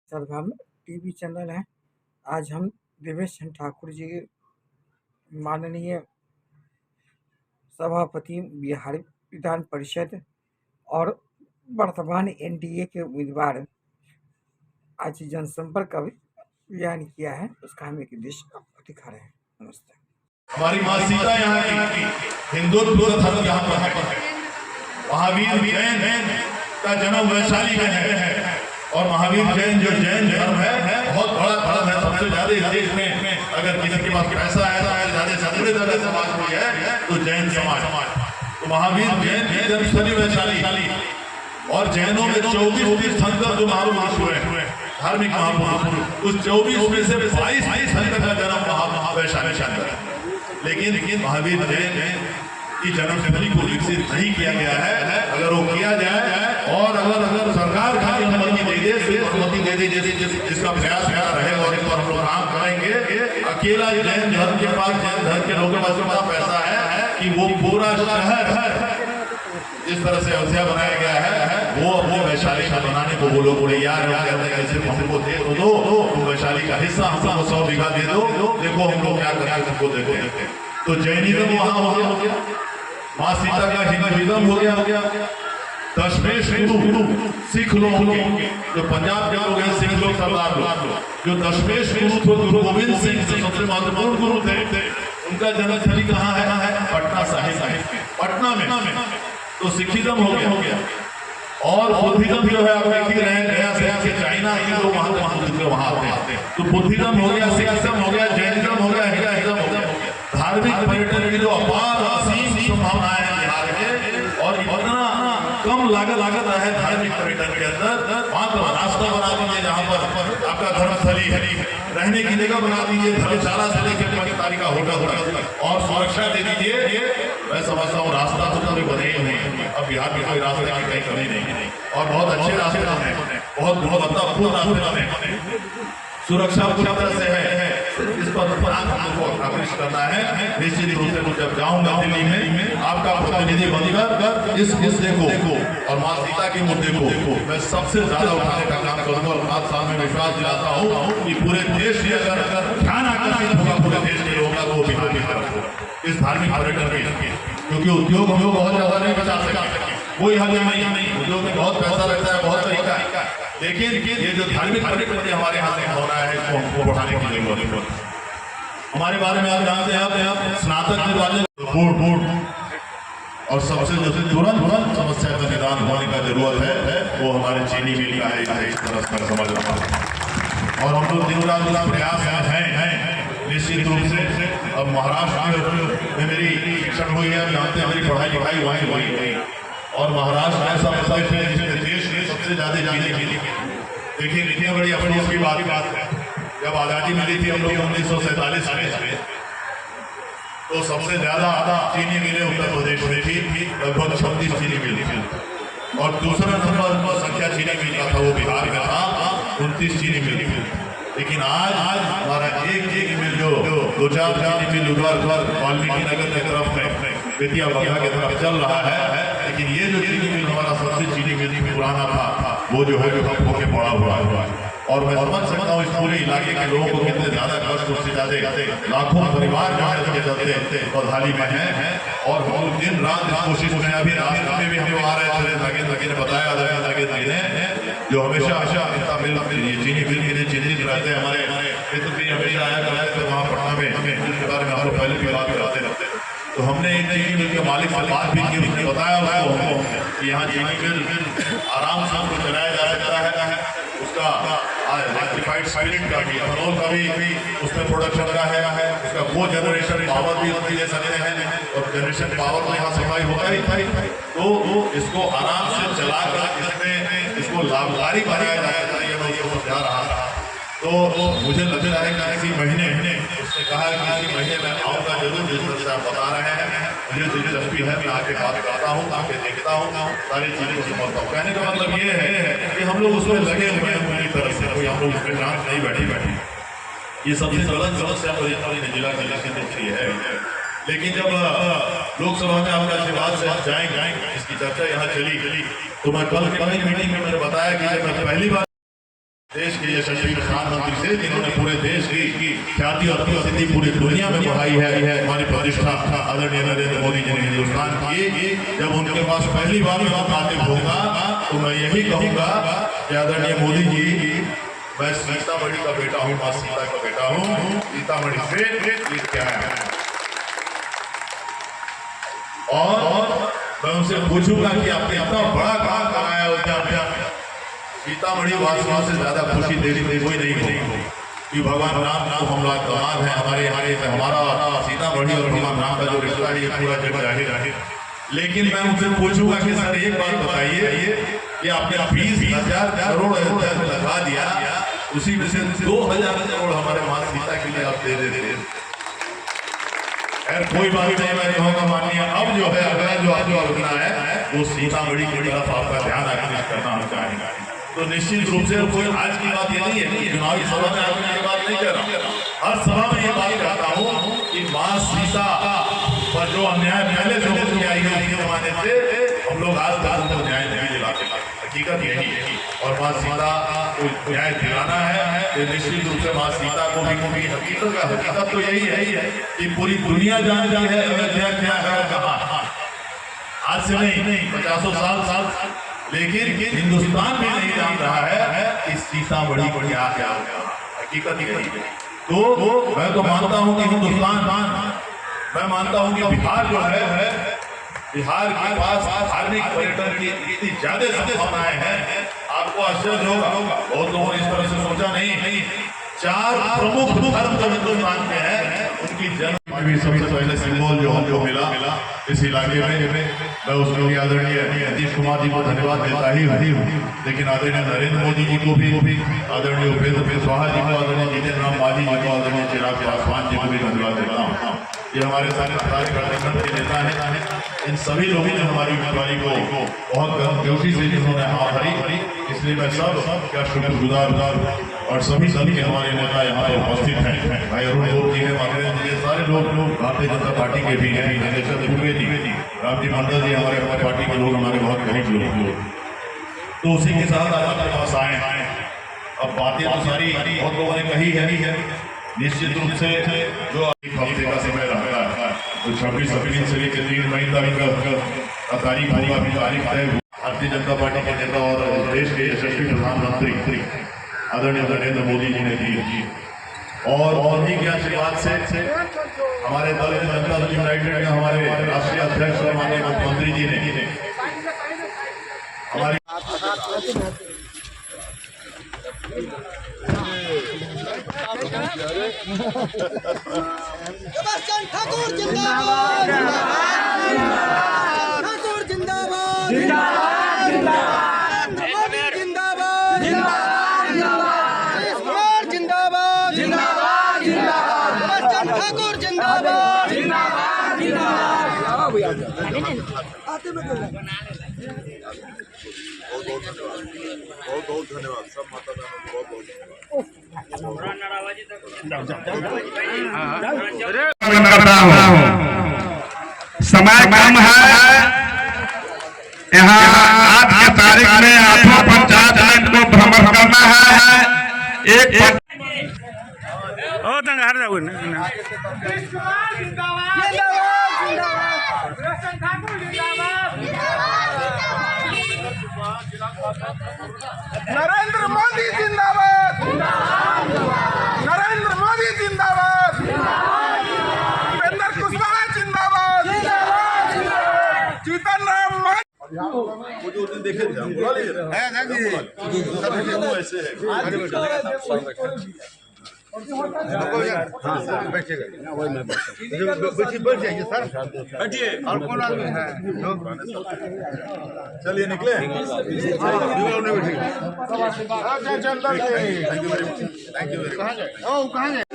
सदगम TV channel है। आज हम देवेश चंद्र ठाकुर जी माननीय सभापति बिहार विधान परिषद और वर्तमान एनडीए के उम्मीदवार आज जनसंपर्क अभियान किया है, उसका हम एक दृश्य आपको दिखा रहे हैं। नमस्ते। हमारी माँ सीता यहाँ की हिंदुत्व धर्म यहाँ पर है। महावीर जैन का जन्म वैशाली में है और महावीर जैन जो जैन धर्म है बहुत बड़ा धर्म है। सबसे ज्यादा इस देश में अगर किसी के पास पैसा है तो ज्यादा समाज में है तो जैन समाज। तो महावीर जैन की जन्मस्थली वैशाली और जैनों में 24 तीर्थंकर जो महापुरुष हुए धार्मिक महापुरुष, उस 24 में से 22 तीर्थंकर का जन्म वैशाली। लेकिन महावीर जैन की जन्मस्थली को विकसित नहीं किया गया है। अगर वो किया जाए और अगर सरकार खाली अनुमति दे दे जिसका प्रयास रहेगा और इस पर हम लोग काम करेंगे। अकेला जैन धर्म के पास, जैन धर्म के लोगों के पास इतना पैसा है कि वो पूरा शहर जिस तरह से अयोध्या बनाया गया है वो वैशाली का बनाने को वो लोग तैयार कहते हैं सिर्फ हमको दे दो तो वैशाली का हिस्सा हमको 100 बीघा दे दो, देखो हम लोग क्या करके तुमको देते हैं। तो जैनिज्म वहां हो गया, माँ सीता का हिंदुइज्म हो गया। दशमेश गुरु सिख लोग जो पंजाब के लोग हैं, सिख लोग सरदार लोग, जो दशमेश गुरु गुरु गोविंद सिंह सबसे महत्वपूर्ण गुरु थे, उनका जन्मस्थली कहाँ है? पटना साहिब, पटना में। तो सिखिज्म हो गया और बुद्धिज्म जो है आप देख ही रहे हैं, गया से चाइना के लोग वहां आते हैं। तो बुद्धिज्म हो गया, सिखिज्म हो गया, जैनिज्म हो गया, हिंदुइज्म हो गया। धार्मिक पर्यटन की जो अपार असीम संभावनाएं हैं बिहार में और इतना कम लागत है धार्मिक पर्यटन के अंदर। मात्र रास्ता बना दीजिए जहाँ पर आपका धर्मस्थली है, रहने की जगह बना दीजिए, धर्मशाला से लेकर 5 का होटल और सुरक्षा दे दीजिए। मैं समझता हूँ रास्ता तो कभी बने ही नहीं। अब बिहार में कोई रास्ते की कहीं कमी नहीं और बहुत अच्छे रास्ते बने, बहुत गुणवत्तापूर्ण रास्ते बने, सुरक्षा पूरी तरह से है। इस पर आकर्षित करना है। निश्चित रूप से जब जाऊंगा दिल्ली में आपका प्रतिनिधि बनकर इस मुद्दे को और माँ सीता के मुद्दे को मैं सबसे ज्यादा उठाने का काम करूंगा और 5 साल में विश्वास दिलाता हूँ कि पूरे देश में अगर ध्यान आकर्षित होगा पूरे देश के लोगों का वो बिहार की तरफ होगा इस धार्मिक पर्यटन के। क्योंकि उद्योग हम लोग बहुत ज्यादा नहीं बचा सकते, कोई हल नहीं। उद्योग में बहुत पैसा लगता है, बहुत तरीका है, लेकिन ये जो धार्मिक पर्यटन हमारे यहाँ से हो रहा है इसको हमको बढ़ाने की जरूरत है। हमारे बारे में आप जानते हैं, आप स्नातक निर्वाचन बोर्ड और सबसे जो तुरंत समस्या का निदान होने का जरूरत है वो हमारे चीनी मिल का है। इस तरह का समझ रहा हूँ और हम लोग दिन रात प्रयास हैं निश्चित रूप से। अब महाराष्ट्र में मेरी शिक्षण हुई है, जानते हैं मेरी पढ़ाई लिखाई वहीं हुई और महाराष्ट्र ऐसा प्रदेश है जिसमें देश में सबसे ज्यादा जाने के लिए देखिए बड़ी अफसोस की बात है। जब आज़ादी मिली थी हम लोग 1947 में तो सबसे ज्यादा चीनी मिलें उत्तर प्रदेश में थी, लगभग 36 चीनी मिल थी और दूसरा नंबर संख्या चीनी मिल का था वो बिहार में था, 29 चीनी मिल। लेकिन आज हमारा एक मिल जो 2-4 चीनी मिल उधर वाल्मीकि नगर की तरफ में बेतिया बगहा की तरफ चल रहा है। लेकिन ये जो चीनी मिल हमारा सबसे चीनी मिल पुराना था वो जो है होके पड़ा हुआ है और मैं समझ सकता हूँ इस पूरे इलाके के लोगों को कितने ज्यादा कष्ट, उससे ज्यादा लाखों परिवार जो चलते बदहाली में है और हम दिन रात इस कोशिश में अभी रात में भी हम आ रहे थे। लगे ने बताया जो हमेशा ये चीनी मिल के लिए चिंतित रहते हैं। हमारे मित्र भी हमेशा आया कराया तो वहाँ पटना में हमें बारे में हम लोग पहले भी बात कराते रहते हैं। तो हमने एक चीनी मिल के मालिक से बात भी की, उसने बताया हमको कि यहाँ चीनी मिल आराम से हमको चलाया जा सकता है। उसका इलेक्ट्रिफाइड साइलेंट का भी इथेनॉल का भी उसमें प्रोडक्शन का है, उसका वो जनरेशन पावर भी ले सकते हैं और जनरेशन पावर तो यहाँ सप्लाई होता ही था। तो इसको आराम से चलाकर इसको लाभकारी बनाया जाता है, मैं ये समझा रहा था। तो मुझे लग रहा है कि किसी महीने उसने कहा कि इसी महीने में आऊँगा जरूर, जिस तरह से आप बता रहे हैं मुझे दिलचस्पी है, मैं आके बात करता हूँ, आके देखता हूँ, सारी चीज़ें समझता हूँ। कहने का मतलब ये है कि हम लोग उसमें लगे हुए हैं पूरी तरह से, कोई हम लोग उसमें जांच नहीं बैठी। ये सबसे गलत समस्या जिला की देखी है। लेकिन जब लोकसभा में आपका आशीर्वाद से आप जाएंगे, इसकी चर्चा यहाँ चली तो मैं कल मीटिंग में मैंने बताया कि जब मैं पहली बार देश के यशस्वी प्रधानमंत्री से जिन्होंने पूरे देश की ख्याति और प्रसिद्धि पूरी दुनिया में बढ़ाई है हमारी प्रतिष्ठा आदरणीय नरेंद्र मोदी जी ने हिंदुस्तान की। जब उनके पास पहली बार मैं मुखातिब होगा तो मैं यही कहूँगा कि आदरणीय मोदी जी, मैं सीतामढ़ी का बेटा हूँ, माँ सीता का बेटा हूँ, सीतामढ़ी से जीत के आया हूँ। और मैं उनसे पूछूंगा कि आपने इतना बड़ा काम कराया अयोध्या, सीतामढ़ी वासियों से ज्यादा खुशी देरी कोई नहीं होगी कि भगवान राम को हम लोग दामाद हैं, हमारा सीतामढ़ी और भगवान राम का जो रिश्ता है ये पूरा जगह जाहिर है। लेकिन मैं उनसे पूछूंगा कि सर एक बात बताइए कि आपने 20,000 करोड़ अयोध्या में लगा दिया, उसी में से 2,000 करोड़ हमारे माँ सीता के लिए आप दे देते। कोई बात नहीं, मैं कहूँगा माननीय अब जो है अगला जो आज योजना है वो सीतामढ़ी की तरफ आपका ध्यान आकर्षित करना हम चाहेंगे। तो निश्चित रूप से कोई आज की बात ये नहीं है कि चुनावी सभा में आपने ये बात नहीं कर रहा, हर सभा में ये बात कहता हूँ कि माँ सीता पर जो अन्याय पहले से होती आई है उसके जमाने से हम लोग आज तक उनको न्याय नहीं दिलाते। हकीकत यही है और माँ सीता को न्याय दिलाना है तो निश्चित रूप से माँ सीता को भी हकीकत तो यही है कि पूरी दुनिया जान जाए है अयोध्या क्या है कहाँ। आज से नहीं 50 साल लेकिन हिंदुस्तान भी नहीं जान रहा है कि सीतामढ़ी को क्या क्या हकीकत यही है। तो मैं तो मानता हूँ कि हिंदुस्तान, मैं मानता हूँ कि बिहार जो है, बिहार के पास धार्मिक पर्यटन की इतनी ज्यादा संभावनाएं हैं, आपको आश्चर्य होगा, बहुत लोगों ने इस तरह से सोचा नहीं। 4 प्रमुख धर्म जो हिंदुस्तान के हैं उनकी जन्म भी सबसे पहले सिंबल जो हमको मिला इस इलाके में, मैं उसके लिए आदरणीय नीतीश कुमार जी को धन्यवाद देता ही हूँ, लेकिन आदरणीय नरेंद्र मोदी जी को भी, आदरणीय उपेंद्र कुशवाहा जी को, आदरणीय जितेंद्र राम मांझी जी को, आदरणीय चिराग पासवान जी को भी धन्यवाद देता हूँ। ये हमारे सारे गठबंधन के नेता हैं, इन सभी लोगों ने हमारी उम्मीदवारी को बहुत गर्मजोशी से जिन्होंने हाथ भरी, इसलिए मैं सब का शुक्रगुजार और सभी के हमारे नेता यहाँ पर उपस्थित हैं। भाई अरुण गोप जी हैं, ये सारे लोग भारतीय जनता पार्टी के भी हैं, दुबे जी, रामजी मंडल जी हमारे पार्टी के लोग, हमारे बहुत करीब लोग। तो उसी के साथ आज आपके पास आए। अब बातें तो सारी बहुत लोगों ने कही है, निश्चित रूप से जो एक हफ्ते का समय रहता है तो 26 अप्रैल से लेकर 3 मई तक तारीख तय। भारतीय जनता पार्टी के नेता और देश के यशस्वी प्रधानमंत्री आदरणीय नरेंद्र मोदी जी ने की और उन्हीं के आशीर्वाद से हमारे दल जनता दल यूनाइटेड के हमारे राष्ट्रीय अध्यक्ष और माननीय मुख्यमंत्री जी ने हमारी ठाकुर जिंदाबाद, ठाकुर जिंदाबाद, मोदी जिंदाबाद, जिंदाबाद, ठाकुर जिंदाबाद, बहुत धन्यवाद सब माता बहनों को समय कम है, यहाँ आज की तारीख में 8 पंचायत को भ्रमण करना है। एक नरेंद्र मोदी जिंदाबाद, नरेंद्र मोदी जिंदाबाद, उपेंद्र कुशवाहा जिंदाबाद, जितेंद्र राम मुझे उस दिन देखे ऐसे बैठ जाइए सर, बैठिए। और कौन आदमी है? चलिए निकले। Thank you very much. कहाँ जाए?